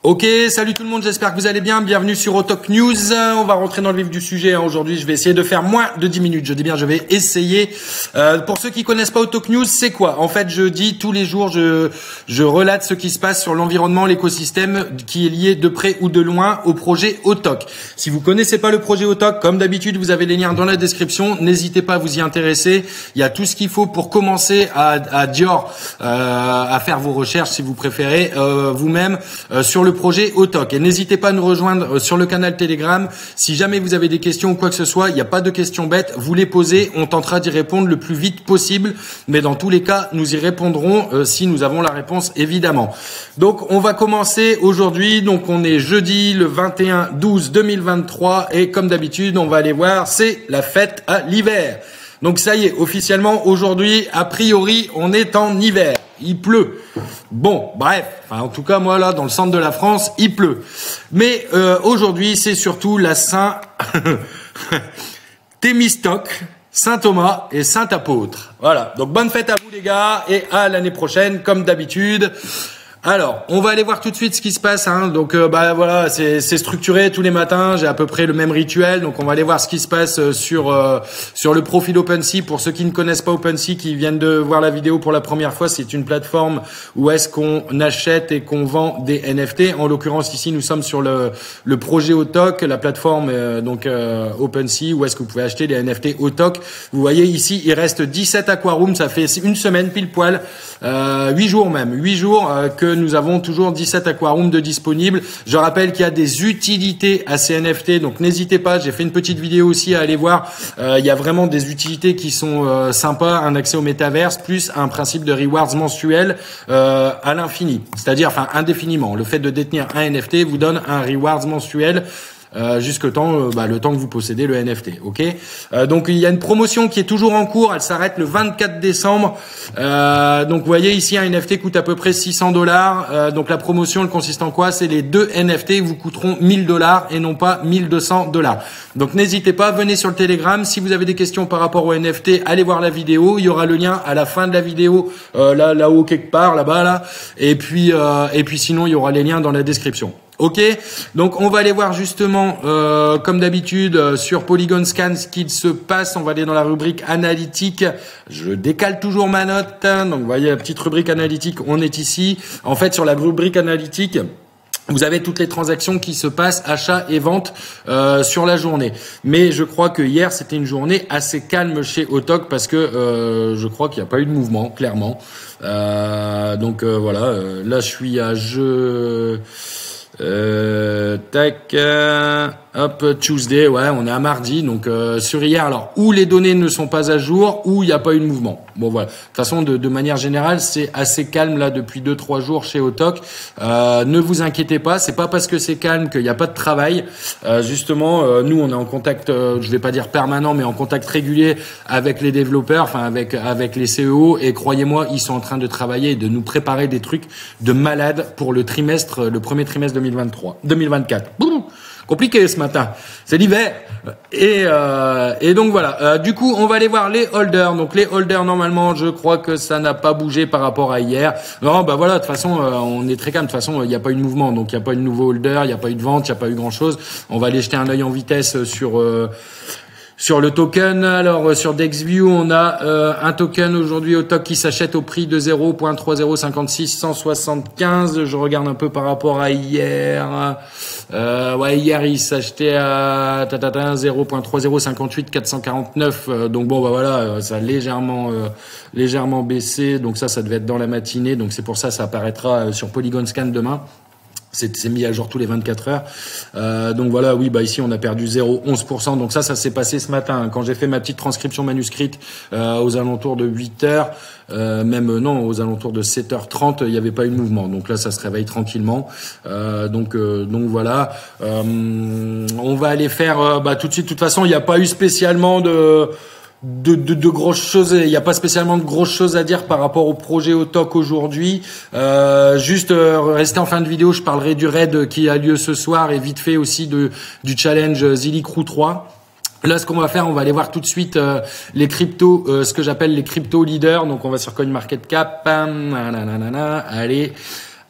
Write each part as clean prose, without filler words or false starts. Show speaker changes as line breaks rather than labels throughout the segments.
Ok, salut tout le monde, j'espère que vous allez bien, bienvenue sur Autalk News. On va rentrer dans le vif du sujet, aujourd'hui je vais essayer de faire moins de 10 minutes, je dis bien je vais essayer. Pour ceux qui connaissent pas Autalk News, c'est quoi? En fait je dis tous les jours, je relate ce qui se passe sur l'environnement, l'écosystème qui est lié de près ou de loin au projet Autalk. Si vous connaissez pas le projet Autalk, comme d'habitude vous avez les liens dans la description, n'hésitez pas à vous y intéresser, il y a tout ce qu'il faut pour commencer à Dior, à faire vos recherches si vous préférez, vous-même, sur le projet Autalk. Et n'hésitez pas à nous rejoindre sur le canal Telegram. Si jamais vous avez des questions ou quoi que ce soit, il n'y a pas de questions bêtes, vous les posez, on tentera d'y répondre le plus vite possible. Mais dans tous les cas, nous y répondrons si nous avons la réponse, évidemment. Donc, on va commencer aujourd'hui. Donc, on est jeudi le 21/12/2023 et comme d'habitude, on va aller voir, c'est la fête à l'hiver. Donc ça y est, officiellement, aujourd'hui, a priori, on est en hiver. Il pleut. Bon, bref. Enfin, en tout cas, moi, là, dans le centre de la France, il pleut. Mais aujourd'hui, c'est surtout la Saint Thémistocle, Saint Thomas et Saint Apôtre. Voilà. Donc, bonne fête à vous, les gars, et à l'année prochaine, comme d'habitude. Alors, on va aller voir tout de suite ce qui se passe. Donc, voilà, c'est structuré tous les matins. J'ai à peu près le même rituel. Donc, on va aller voir ce qui se passe sur le profil OpenSea. Pour ceux qui ne connaissent pas OpenSea, qui viennent de voir la vidéo pour la première fois, c'est une plateforme où est-ce qu'on achète et qu'on vend des NFT. En l'occurrence, ici, nous sommes sur le projet Autalk, la plateforme OpenSea, où est-ce que vous pouvez acheter des NFT Autalk. Vous voyez ici, il reste 17 aquarums. Ça fait une semaine pile poil, 8 jours même, 8 jours que nous avons toujours 17 aquarums de disponibles. Je rappelle qu'il y a des utilités à ces NFT, donc n'hésitez pas, j'ai fait une petite vidéo aussi à aller voir. Il y a vraiment des utilités qui sont sympas, un accès au métaverse, plus un principe de rewards mensuel à l'infini, c'est-à-dire indéfiniment. Le fait de détenir un NFT vous donne un rewards mensuel jusqu'au temps, le temps que vous possédez le NFT, ok. Donc il y a une promotion qui est toujours en cours, elle s'arrête le 24 décembre. Donc vous voyez ici un NFT coûte à peu près $600. Donc la promotion elle consiste en quoi? C'est les deux NFT vous coûteront $1000 et non pas $1200. Donc n'hésitez pas, venez sur le Telegram. Si vous avez des questions par rapport au NFT, allez voir la vidéo. Il y aura le lien à la fin de la vidéo, là-haut quelque part, là-bas là. Et puis sinon il y aura les liens dans la description. Ok, donc on va aller voir justement, comme d'habitude, sur Polygon Scan ce qu'il se passe. On va aller dans la rubrique analytique. Je décale toujours ma note. Donc vous voyez la petite rubrique analytique, on est ici. En fait, sur la rubrique analytique, vous avez toutes les transactions qui se passent, achat et vente sur la journée. Mais je crois que hier, c'était une journée assez calme chez Autalk parce que je crois qu'il n'y a pas eu de mouvement, clairement. Donc voilà, là je suis à hop, Tuesday, ouais, on est à mardi, donc sur hier, alors, où les données ne sont pas à jour, où il n'y a pas eu de mouvement. Bon, voilà. De toute façon, de manière générale, c'est assez calme, là, depuis 2-3 jours chez Autalk. Ne vous inquiétez pas, c'est pas parce que c'est calme qu'il n'y a pas de travail. Justement, nous, on est en contact, je vais pas dire permanent, mais en contact régulier avec les développeurs, avec les CEO, et croyez-moi, ils sont en train de travailler et de nous préparer des trucs de malade pour le premier trimestre 2024. Boum, compliqué ce matin, c'est l'hiver et donc voilà. Du coup, on va aller voir les holders. Donc les holders, normalement, je crois que ça n'a pas bougé par rapport à hier. Non, voilà, de toute façon, on est très calme. De toute façon, il n'y a pas eu de mouvement, donc il n'y a pas eu de nouveau holder, il n'y a pas eu de vente, il n'y a pas eu grand chose. On va aller jeter un œil en vitesse sur le token. Alors sur DexView, on a un token aujourd'hui Autalk qui s'achète au prix de 0.3056175. Je regarde un peu par rapport à hier. Hier il s'achetait à 0.3058449. Donc bon voilà, ça a légèrement baissé. Donc ça devait être dans la matinée. Donc c'est pour ça apparaîtra sur Polygon Scan demain. C'est mis à jour tous les 24 heures. Donc voilà, oui, ici on a perdu 0,11%. Donc ça s'est passé ce matin. Quand j'ai fait ma petite transcription manuscrite aux alentours de 8 heures, aux alentours de 7h30, il n'y avait pas eu de mouvement. Donc là, ça se réveille tranquillement. Donc voilà. On va aller faire tout de suite. De toute façon, il n'y a pas eu spécialement de grosses choses, il n'y a pas spécialement de grosses choses à dire par rapport au projet Autalk aujourd'hui. Juste restez en fin de vidéo, je parlerai du raid qui a lieu ce soir et vite fait aussi du challenge Zilli Crew 3. Là, ce qu'on va faire, on va aller voir tout de suite les cryptos, ce que j'appelle les crypto leaders. Donc, on va sur CoinMarketCap. Allez.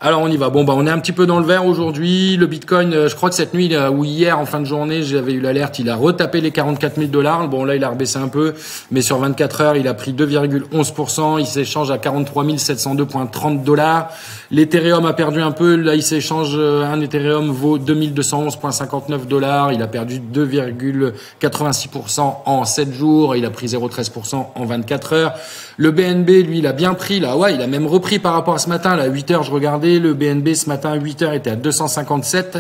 Alors on y va. Bon bah on est un petit peu dans le vert aujourd'hui. Le Bitcoin, je crois que cette nuit ou hier en fin de journée, j'avais eu l'alerte, il a retapé les 44 000 $. Bon là il a rebaissé un peu, mais sur 24 heures il a pris 2,11%. Il s'échange à 43 702,30 $. L'Ethereum a perdu un peu. Là il s'échange, un Ethereum vaut 2211,59 $. Il a perdu 2,86% en 7 jours. Il a pris 0,13% en 24 heures. Le BNB lui il a bien pris là. Ouais, il a même repris par rapport à ce matin là. À 8 heures je regardais. Le BNB ce matin à 8 heures était à 257.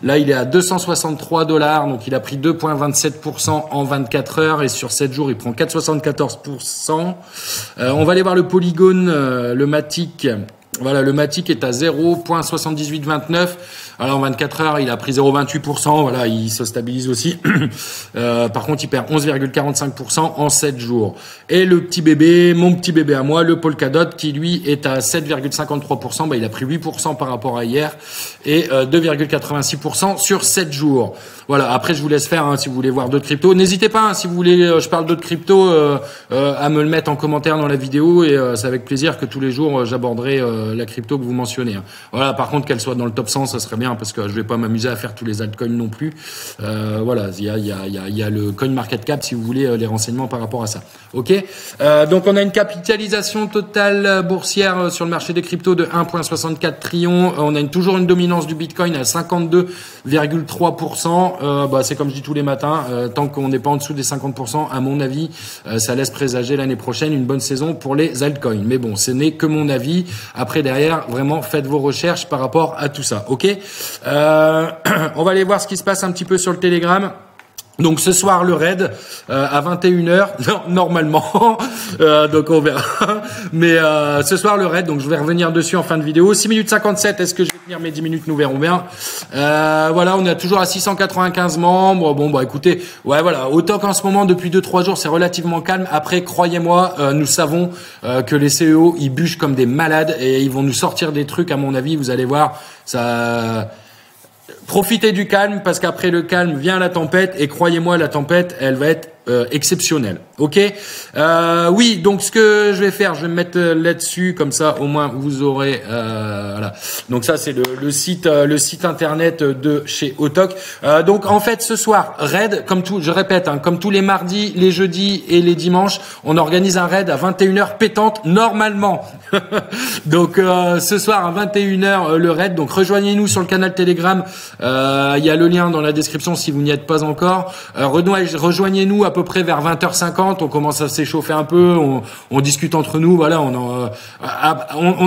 Là, il est à 263 $. Donc, il a pris 2,27% en 24 heures. Et sur 7 jours, il prend 4,74%. On va aller voir le Polygon, le Matic. Voilà, le Matic est à 0,7829. Alors en 24 heures, il a pris 0,28%. Voilà, il se stabilise aussi. Par contre, il perd 11,45% en 7 jours. Et le petit bébé, mon petit bébé à moi, le Polkadot, qui lui est à 7,53%. Bah, il a pris 8% par rapport à hier et 2,86% sur 7 jours. Voilà. Après, je vous laisse faire si vous voulez voir d'autres cryptos. N'hésitez pas, si vous voulez, je parle d'autres cryptos, à me le mettre en commentaire dans la vidéo et c'est avec plaisir que tous les jours j'aborderai la crypto que vous mentionnez. Voilà. Par contre, qu'elle soit dans le top 100, ça serait bien parce que je vais pas m'amuser à faire tous les altcoins non plus. Voilà. Il y a le CoinMarketCap si vous voulez les renseignements par rapport à ça. Ok. Donc on a une capitalisation totale boursière sur le marché des cryptos de 1,64 trillion. On a toujours une dominance du Bitcoin à 52,3%. Bah, c'est comme je dis tous les matins, tant qu'on n'est pas en dessous des 50%, à mon avis, ça laisse présager l'année prochaine une bonne saison pour les altcoins. Mais bon, ce n'est que mon avis. Après, derrière, vraiment, faites vos recherches par rapport à tout ça. Ok. On va aller voir ce qui se passe un petit peu sur le Telegram. Donc ce soir le raid à 21h normalement donc on verra mais ce soir le raid, donc je vais revenir dessus en fin de vidéo. 6 minutes 57, est-ce que je vais tenir mes 10 minutes, nous verrons bien. Voilà, on est toujours à 695 membres. Bon bah écoutez, ouais voilà, autant qu'en ce moment depuis 2-3 jours c'est relativement calme. Après croyez-moi, nous savons que les CEO ils bûchent comme des malades et ils vont nous sortir des trucs, à mon avis, vous allez voir, ça. Profitez du calme parce qu'après le calme vient la tempête et croyez-moi, la tempête, elle va être exceptionnelle. Ok. Oui, donc ce que je vais faire, je vais me mettre là-dessus, comme ça au moins vous aurez voilà. Donc ça c'est le site internet de chez Autok. Donc en fait ce soir raid, comme tout, je répète, comme tous les mardis, les jeudis et les dimanches, on organise un raid à 21h pétante normalement. Donc ce soir à 21h le raid. Donc rejoignez-nous sur le canal Telegram. Il y a le lien dans la description si vous n'y êtes pas encore. Rejoignez-nous à peu près vers 20h50. On commence à s'échauffer un peu. On discute entre nous. Voilà, on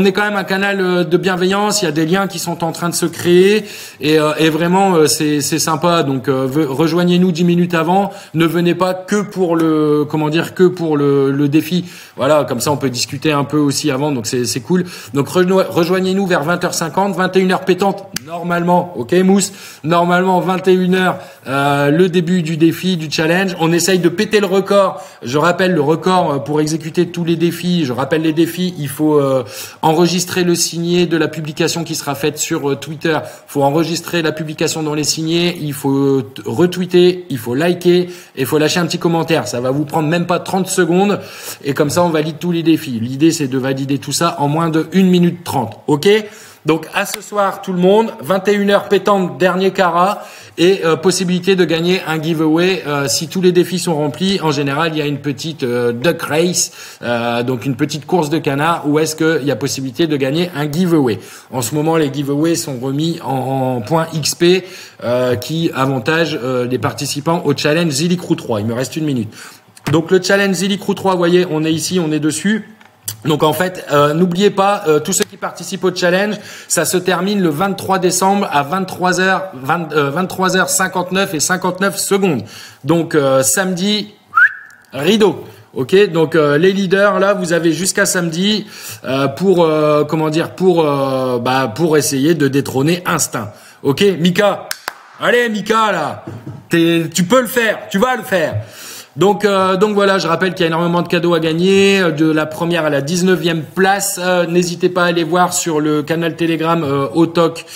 est quand même un canal de bienveillance. Il y a des liens qui sont en train de se créer et vraiment c'est sympa. Donc rejoignez-nous 10 minutes avant. Ne venez pas que pour le défi. Voilà, comme ça on peut discuter un peu aussi avant. Donc c'est cool. Donc rejoignez-nous vers 20h50, 21h pétante normalement. Ok Mousse, normalement 21h le début du défi, du challenge. On essaye de péter le record. Je rappelle le record pour exécuter tous les défis. Je rappelle les défis. Il faut enregistrer le signet de la publication qui sera faite sur Twitter. Il faut enregistrer la publication dans les signets. Il faut retweeter. Il faut liker. Et il faut lâcher un petit commentaire. Ça va vous prendre même pas 30 secondes. Et comme ça, on valide tous les défis. L'idée, c'est de valider tout ça en moins de 1 minute 30. OK ? Donc à ce soir tout le monde, 21h pétante, dernier carat et possibilité de gagner un giveaway si tous les défis sont remplis. En général, il y a une petite duck race, donc une petite course de canard où est-ce qu'il y a possibilité de gagner un giveaway. En ce moment, les giveaways sont remis en points XP qui avantage les participants au challenge Zilli Crew 3. Il me reste 1 minute. Donc le challenge Zilli Crew 3, vous voyez, on est ici, on est dessus. Donc en fait, n'oubliez pas, tous ceux qui participent au challenge, ça se termine le 23 décembre à 23h59 et 59 secondes. Donc samedi, rideau. Ok, donc les leaders là, vous avez jusqu'à samedi pour essayer de détrôner Instinct. Ok, Mika, allez Mika là, tu peux le faire, tu vas le faire. Donc voilà, je rappelle qu'il y a énormément de cadeaux à gagner, de la première à la 19e place. N'hésitez pas à aller voir sur le canal Telegram Autok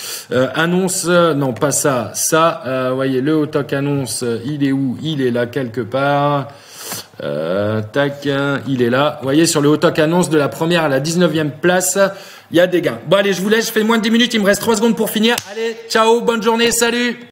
annonce, non pas ça, voyez le Autok annonce, il est où? Il est là quelque part. Tac, il est là. Vous voyez, sur le Autoc annonce de la première à la 19e place, il y a des gains. Bon, allez, je vous laisse, je fais moins de 10 minutes, il me reste 3 secondes pour finir. Allez, ciao, bonne journée, salut!